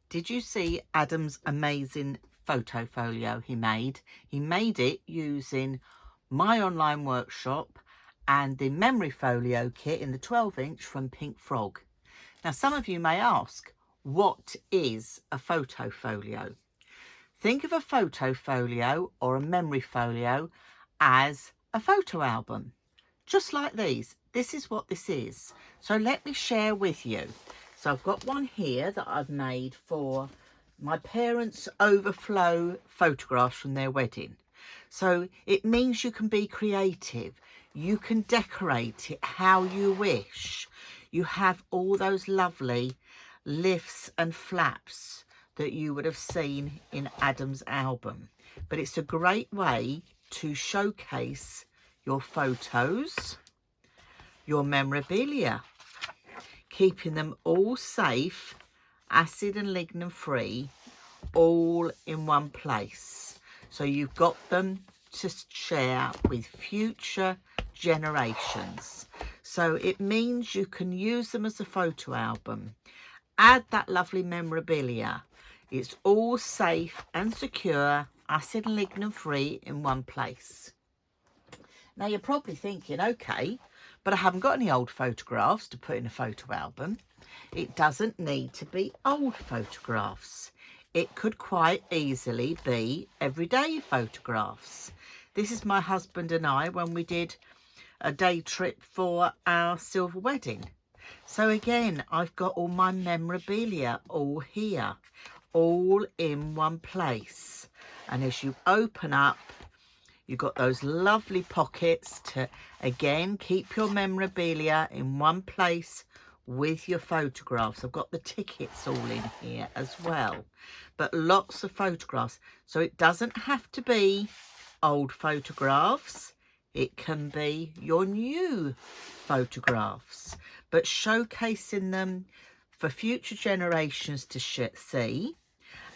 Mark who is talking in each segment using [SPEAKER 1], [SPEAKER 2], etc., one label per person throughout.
[SPEAKER 1] Did you see Adam's amazing photo folio he made? He made it using my online workshop and the memory folio kit in the 12-inch from Pink Frog. Now, some of you may ask, what is a photo folio? Think of a photo folio or a memory folio as a photo album, just like these. This is what this is. So let me share with you. So I've got one here that I've made for my parents' overflow photographs from their wedding. So it means you can be creative. You can decorate it how you wish. You have all those lovely lifts and flaps that you would have seen in Adam's album. But it's a great way to showcase your photos, your memorabilia, keeping them all safe, acid and lignin free, all in one place. So you've got them to share with future generations. So it means you can use them as a photo album, add that lovely memorabilia. It's all safe and secure, acid and lignin free in one place. Now you're probably thinking, okay, but I haven't got any old photographs to put in a photo album. It doesn't need to be old photographs. It could quite easily be everyday photographs. This is my husband and I when we did a day trip for our silver wedding. So again, I've got all my memorabilia all here, all in one place. And as you open up, you've got those lovely pockets to, again, keep your memorabilia in one place with your photographs. I've got the tickets all in here as well, but lots of photographs. So it doesn't have to be old photographs. It can be your new photographs, but showcasing them for future generations to see,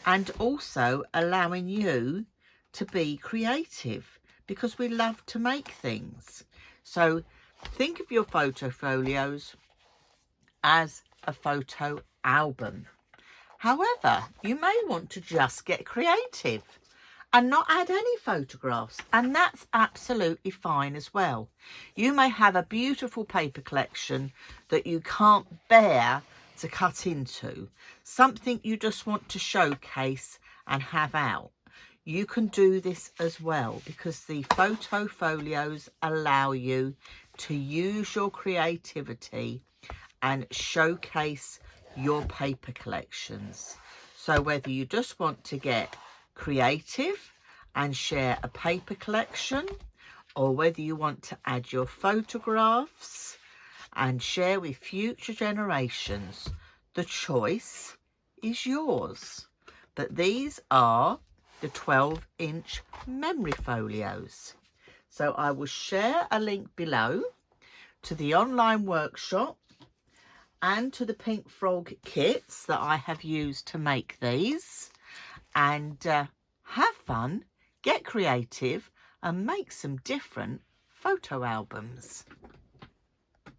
[SPEAKER 1] and also allowing you to be creative, because we love to make things. So think of your photo folios as a photo album. However, you may want to just get creative and not add any photographs, and that's absolutely fine as well. You may have a beautiful paper collection that you can't bear to cut into, something you just want to showcase and have out. You can do this as well, because the photo folios allow you to use your creativity and showcase your paper collections. So whether you just want to get creative and share a paper collection, or whether you want to add your photographs and share with future generations, the choice is yours. But these are the 12-inch memory folios. So I will share a link below to the online workshop and to the Pink Frog kits that I have used to make these. And have fun, get creative, and make some different photo albums.